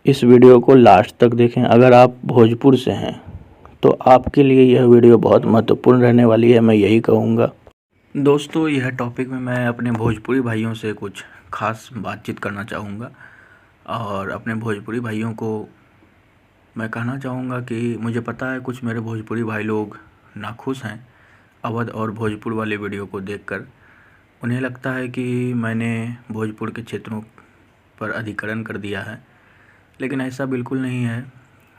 इस वीडियो को लास्ट तक देखें। अगर आप भोजपुर से हैं तो आपके लिए यह वीडियो बहुत महत्वपूर्ण रहने वाली है, मैं यही कहूँगा। दोस्तों, यह टॉपिक में मैं अपने भोजपुरी भाइयों से कुछ खास बातचीत करना चाहूँगा और अपने भोजपुरी भाइयों को मैं कहना चाहूँगा कि मुझे पता है कुछ मेरे भोजपुरी भाई लोग नाखुश हैं अवध और भोजपुर वाले वीडियो को देखकर। उन्हें लगता है कि मैंने भोजपुर के क्षेत्रों पर अधिकरण कर दिया है, लेकिन ऐसा बिल्कुल नहीं है।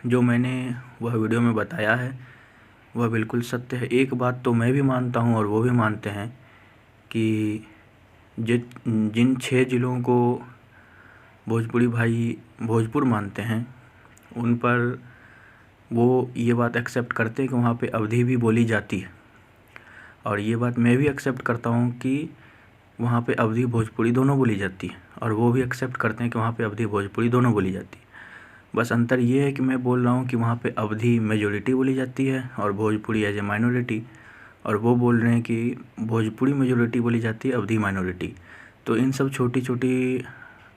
जो मैंने वह वीडियो में बताया है वह बिल्कुल सत्य है। एक बात तो मैं भी मानता हूँ और वो भी मानते हैं कि जिन 6 ज़िलों को भोजपुरी भाई भोजपुर मानते हैं उन पर वो ये बात एक्सेप्ट करते हैं कि वहाँ पे अवधी भी बोली जाती है, और ये बात मैं भी एक्सेप्ट करता हूँ कि वहाँ पे अवधी भोजपुरी दोनों बोली जाती है, और वो भी एक्सेप्ट करते हैं कि वहाँ पे अवधी भोजपुरी दोनों बोली जाती है। बस अंतर ये है कि मैं बोल रहा हूँ कि वहाँ पे अवधी मेजॉरिटी बोली जाती है और भोजपुरी एज ए माइनॉरिटी, और वो बोल रहे हैं कि भोजपुरी मेजॉरिटी बोली जाती है, अवधी माइनॉरिटी। तो इन सब छोटी छोटी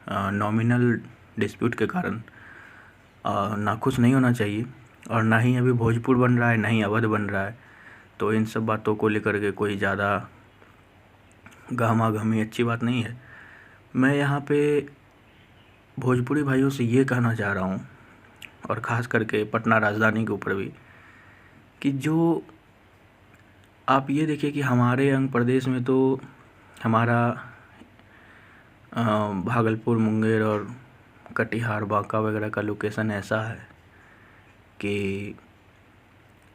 नॉमिनल डिस्प्यूट के कारण नाखुश नहीं होना चाहिए, और ना ही अभी भोजपुर बन रहा है ना ही अवध बन रहा है। तो इन सब बातों को लेकर के कोई ज़्यादा गहमा-गहमी अच्छी बात नहीं है। मैं यहाँ पे भोजपुरी भाइयों से ये कहना चाह रहा हूँ, और ख़ास करके पटना राजधानी के ऊपर भी, कि जो आप ये देखिए कि हमारे अंग प्रदेश में तो हमारा भागलपुर, मुंगेर और कटिहार, बांका वगैरह का लोकेशन ऐसा है कि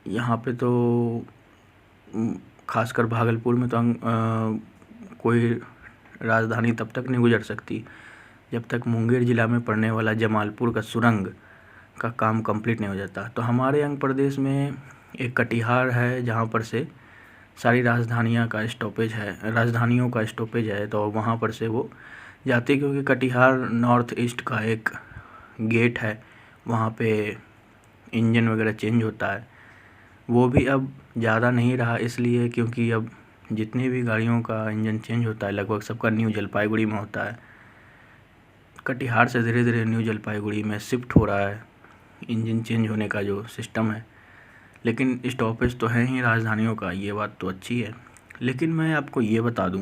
यहाँ पे तो ख़ासकर भागलपुर में तो कोई राजधानी तब तक नहीं गुजर सकती जब तक मुंगेर ज़िला में पड़ने वाला जमालपुर का सुरंग का काम कंप्लीट नहीं हो जाता। तो हमारे अंग प्रदेश में एक कटिहार है जहाँ पर से सारी राजधानियों का स्टॉपेज है, तो वहाँ पर से वो जाती, क्योंकि कटिहार नॉर्थ ईस्ट का एक गेट है, वहाँ पे इंजन वगैरह चेंज होता है। वो भी अब ज़्यादा नहीं रहा, इसलिए क्योंकि अब जितनी भी गाड़ियों का इंजन चेंज होता है लगभग सबका न्यू जलपाईगुड़ी में होता है। कटिहार से धीरे धीरे न्यू जलपाईगुड़ी में शिफ्ट हो रहा है इंजन चेंज होने का जो सिस्टम है, लेकिन स्टॉपेज तो है ही राजधानियों का, ये बात तो अच्छी है। लेकिन मैं आपको ये बता दूं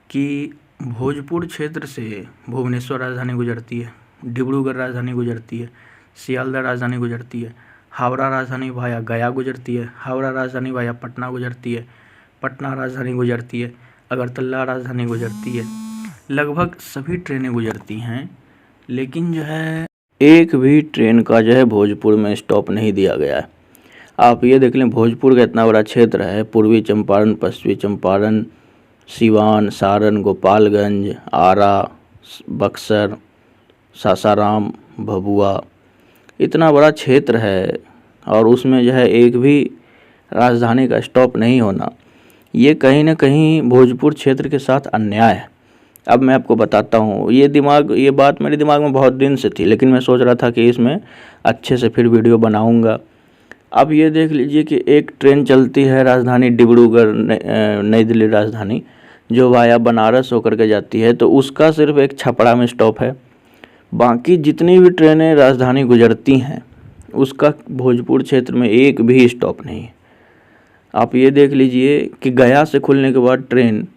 कि भोजपुर क्षेत्र से भुवनेश्वर राजधानी गुजरती है, डिब्रूगढ़ राजधानी गुजरती है, सियालदह राजधानी गुजरती है, हावड़ा राजधानी वाया गया गुजरती है, हावड़ा राजधानी वाया पटना गुजरती है, पटना राजधानी गुजरती है, अगरतला राजधानी गुजरती है। लगभग सभी ट्रेनें गुजरती हैं, लेकिन जो है एक भी ट्रेन का जो है भोजपुर में स्टॉप नहीं दिया गया है। आप ये देख लें, भोजपुर का इतना बड़ा क्षेत्र है, पूर्वी चंपारण, पश्चिमी चंपारण, सिवान, सारण, गोपालगंज, आरा, बक्सर, सासाराम, भभुआ, इतना बड़ा क्षेत्र है, और उसमें जो है एक भी राजधानी का स्टॉप नहीं होना, ये कहीं ना कहीं भोजपुर क्षेत्र के साथ अन्याय है। अब मैं आपको बताता हूँ, ये बात मेरे दिमाग में बहुत दिन से थी, लेकिन मैं सोच रहा था कि इसमें अच्छे से फिर वीडियो बनाऊँगा। अब ये देख लीजिए कि एक ट्रेन चलती है राजधानी डिब्रूगढ़ नई दिल्ली राजधानी, जो वाया बनारस होकर के जाती है, तो उसका सिर्फ एक छपरा में स्टॉप है। बाकी जितनी भी ट्रेनें राजधानी गुजरती हैं उसका भोजपुर क्षेत्र में एक भी स्टॉप नहीं है। आप ये देख लीजिए कि गया से खुलने के बाद train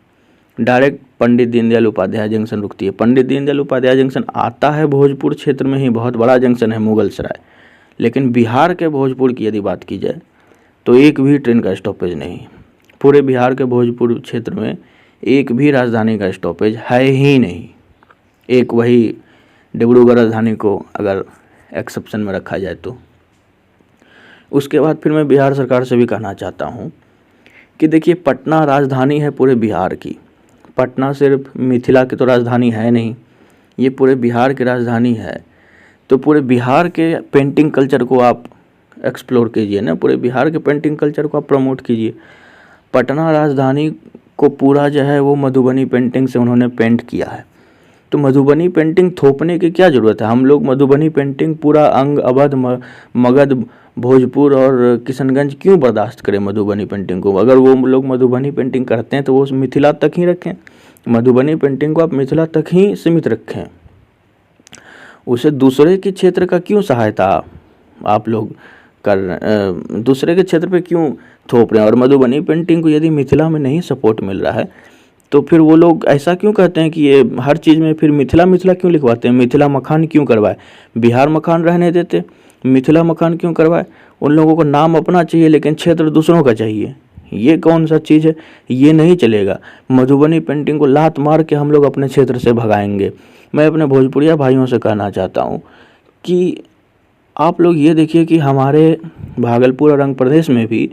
direct Pandit Deendayal Upadhyay junction रुकती है। पंडित दीनदयाल उपाध्याय जंक्शन आता है भोजपुर क्षेत्र में ही, बहुत बड़ा जंक्शन है मुगलसराय, लेकिन बिहार के भोजपुर की यदि बात की जाए तो एक भी ट्रेन का स्टॉपेज नहीं। पूरे बिहार के भोजपुर क्षेत्र में एक भी राजधानी का स्टॉपेज है ही नहीं। एक वही डिब्रूगढ़ राजधानी को अगर एक्सेप्शन में रखा जाए तो। उसके बाद फिर मैं बिहार सरकार से भी कहना चाहता हूँ कि देखिए, पटना राजधानी है पूरे बिहार की। पटना सिर्फ मिथिला की तो राजधानी है नहीं, ये पूरे बिहार की राजधानी है। तो पूरे बिहार के पेंटिंग कल्चर को आप एक्सप्लोर कीजिए ना, पूरे बिहार के पेंटिंग कल्चर को आप प्रमोट कीजिए। पटना राजधानी को पूरा जो है वो मधुबनी पेंटिंग से उन्होंने पेंट किया है, तो मधुबनी पेंटिंग थोपने की क्या ज़रूरत है। हम लोग मधुबनी पेंटिंग पूरा अंग, अवध, मगध, भोजपुर और किशनगंज क्यों बर्दाश्त करें मधुबनी पेंटिंग को। अगर वो लोग मधुबनी पेंटिंग करते हैं तो वो मिथिला तक ही रखें, मधुबनी पेंटिंग को आप मिथिला तक ही सीमित रखें। उसे दूसरे के क्षेत्र का क्यों सहायता आप लोग दूसरे के क्षेत्र पे क्यों थोप रहे हैं। और मधुबनी पेंटिंग को यदि मिथिला में नहीं सपोर्ट मिल रहा है तो फिर वो लोग ऐसा क्यों कहते हैं कि ये हर चीज़ में फिर मिथिला मिथिला क्यों लिखवाते हैं। मिथिला मखान क्यों करवाए, बिहार मखान रहने देते, मिथिला मखान क्यों करवाए। उन लोगों को नाम अपना चाहिए लेकिन क्षेत्र दूसरों का चाहिए। ये कौन सा चीज़ है, ये नहीं चलेगा। मधुबनी पेंटिंग को लात मार के हम लोग अपने क्षेत्र से भगाएंगे। मैं अपने भोजपुरिया भाइयों से कहना चाहता हूँ कि आप लोग ये देखिए कि हमारे भागलपुर और रंग प्रदेश में भी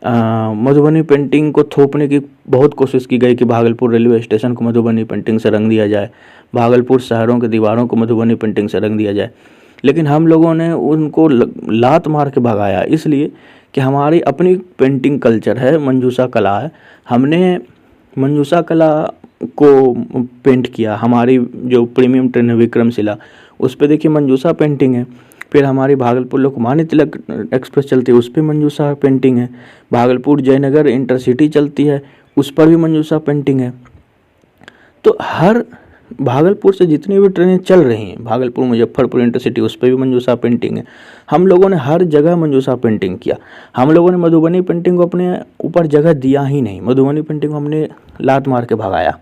मधुबनी पेंटिंग को थोपने की बहुत कोशिश की गई कि भागलपुर रेलवे स्टेशन को मधुबनी पेंटिंग से रंग दिया जाए, भागलपुर शहरों के दीवारों को मधुबनी पेंटिंग से रंग दिया जाए। लेकिन हम लोगों ने उनको लात मार के भगाया, इसलिए कि हमारी अपनी पेंटिंग कल्चर है, मंजूषा कला है। हमने मंजूषा कला को पेंट किया। हमारी जो प्रीमियम ट्रेन है विक्रमशिला, उस पर देखिए मंजूषा पेंटिंग है। फिर हमारी भागलपुर लोकमान्य तिलक एक्सप्रेस चलती है, उस पर मंजूषा पेंटिंग है। भागलपुर जयनगर इंटरसिटी चलती है, उस पर भी मंजूषा पेंटिंग है। तो हर भागलपुर से जितनी भी ट्रेनें चल रही हैं, भागलपुर मुजफ्फरपुर इंटरसिटी, उस पर भी मंजूषा पेंटिंग है। हम लोगों ने हर जगह मंजूषा पेंटिंग किया। हम लोगों ने मधुबनी पेंटिंग को अपने ऊपर जगह दिया ही नहीं, मधुबनी पेंटिंग को हमने लात मार के भगाया।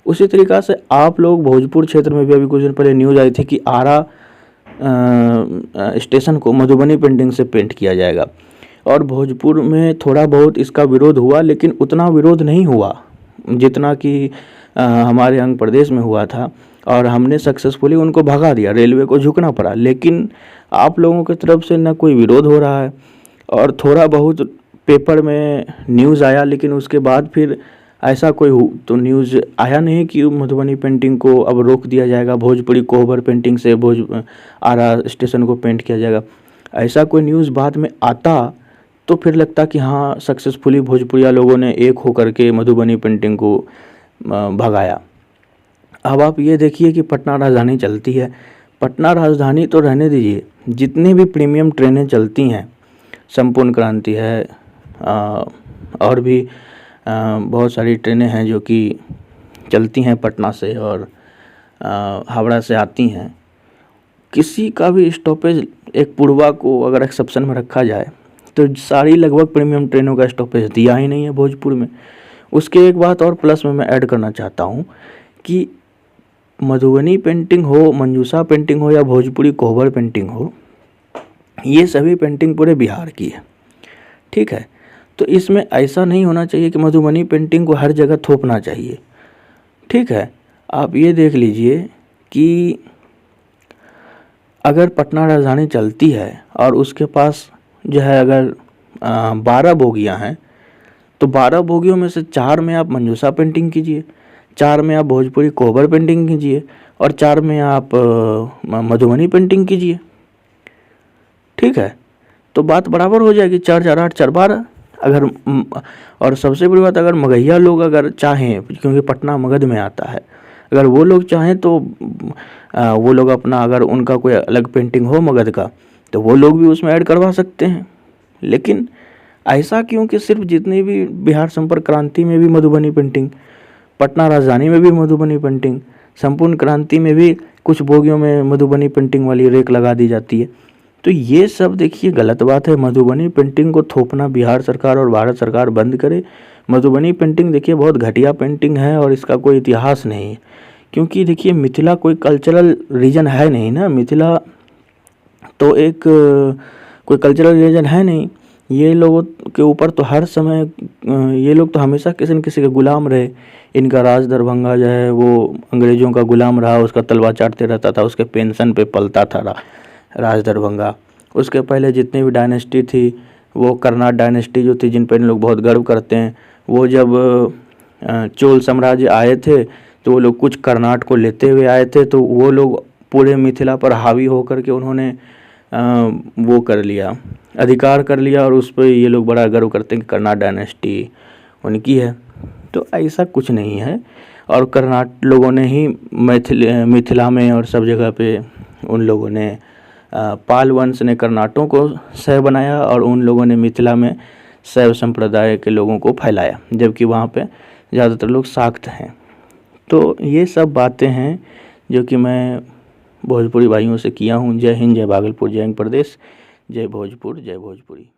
उसी तरीक़ा से आप लोग भोजपुर क्षेत्र में भी अभी कुछ दिन पहले न्यूज़ आई थी कि आरा स्टेशन को मधुबनी पेंटिंग से पेंट किया जाएगा। और भोजपुर में थोड़ा बहुत इसका विरोध हुआ, लेकिन उतना विरोध नहीं हुआ जितना कि हमारे अंग प्रदेश में हुआ था, और हमने सक्सेसफुली उनको भगा दिया। रेलवे को झुकना पड़ा, लेकिन आप लोगों की तरफ से न कोई विरोध हो रहा है। और थोड़ा बहुत पेपर में न्यूज़ आया, लेकिन उसके बाद फिर ऐसा कोई तो न्यूज़ आया नहीं कि मधुबनी पेंटिंग को अब रोक दिया जाएगा, भोजपुरी कोहबर पेंटिंग से आरा स्टेशन को पेंट किया जाएगा। ऐसा कोई न्यूज़ बाद में आता तो फिर लगता कि हाँ सक्सेसफुली भोजपुरिया लोगों ने एक होकर के मधुबनी पेंटिंग को भगाया। अब आप ये देखिए कि पटना राजधानी चलती है। पटना राजधानी तो रहने दीजिए, जितनी भी प्रीमियम ट्रेनें चलती हैं, संपूर्ण क्रांति है और भी बहुत सारी ट्रेनें हैं जो कि चलती हैं पटना से और हावड़ा से आती हैं। किसी का भी स्टॉपेज एक पूर्वा को अगर एक्सेप्शन में रखा जाए तो सारी लगभग प्रीमियम ट्रेनों का स्टॉपेज दिया ही नहीं है भोजपुर में। उसके एक बात और प्लस में मैं ऐड करना चाहता हूँ कि मधुबनी पेंटिंग हो, मंजूषा पेंटिंग हो या भोजपुरी कोहबर पेंटिंग हो, ये सभी पेंटिंग पूरे बिहार की है, ठीक है। तो इसमें ऐसा नहीं होना चाहिए कि मधुबनी पेंटिंग को हर जगह थोपना चाहिए, ठीक है। आप ये देख लीजिए कि अगर पटना राजधानी चलती है और उसके पास जो है अगर 12 बोगियां हैं, तो 12 बोगियों में से 4 में आप मंजूषा पेंटिंग कीजिए, 4 में आप भोजपुरी कोहबर पेंटिंग कीजिए और 4 में आप मधुबनी पेंटिंग कीजिए, ठीक है। तो बात बराबर हो जाएगी, 4 4 8 4 12। अगर और सबसे बड़ी बात, अगर मगहिया लोग अगर चाहें, क्योंकि पटना मगध में आता है, अगर वो लोग चाहें तो वो लोग अपना, अगर उनका कोई अलग पेंटिंग हो मगध का, तो वो लोग भी उसमें ऐड करवा सकते हैं। लेकिन ऐसा क्यों कि सिर्फ जितनी भी बिहार संपर्क क्रांति में भी मधुबनी पेंटिंग, पटना राजधानी में भी मधुबनी पेंटिंग, संपूर्ण क्रांति में भी कुछ बोगियों में मधुबनी पेंटिंग वाली रेक लगा दी जाती है। तो ये सब देखिए गलत बात है। मधुबनी पेंटिंग को थोपना बिहार सरकार और भारत सरकार बंद करे। मधुबनी पेंटिंग देखिए बहुत घटिया पेंटिंग है और इसका कोई इतिहास नहीं है, क्योंकि देखिए मिथिला कोई कल्चरल रीजन है नहीं ना। मिथिला तो एक कोई कल्चरल रीजन है नहीं। ये लोगों के ऊपर तो हर समय ये लोग तो हमेशा किसी न किसी के गुलाम रहे। इनका राज दरभंगा जो है वो अंग्रेज़ों का गुलाम रहा, उसका तलवा चाटते रहता था, उसके पेंशन पे पलता था राज दरभंगा। उसके पहले जितनी भी डायनेस्टी थी, वो कर्नाट डायनेस्टी जो थी, जिन पर इन लोग बहुत गर्व करते हैं, वो जब चोल साम्राज्य आए थे तो वो लोग कुछ कर्नाट को लेते हुए आए थे, तो वो लोग पूरे मिथिला पर हावी होकर के उन्होंने वो कर लिया, अधिकार कर लिया, और उस पर ये लोग बड़ा गर्व करते हैं कि कर्नाट डायनेस्टी उनकी है। तो ऐसा कुछ नहीं है। और कर्नाट लोगों ने ही मिथिला में और सब जगह पे उन लोगों ने पाल वंश ने कर्नाटों को शैव बनाया और उन लोगों ने मिथिला में शैव संप्रदाय के लोगों को फैलाया, जबकि वहाँ पे ज़्यादातर लोग शाक्त हैं। तो ये सब बातें हैं जो कि मैं भोजपुरी भाइयों से किया हूँ। जय हिंद, जय भागलपुर, जय प्रदेश, जय भोजपुर, जय भोजपुरी।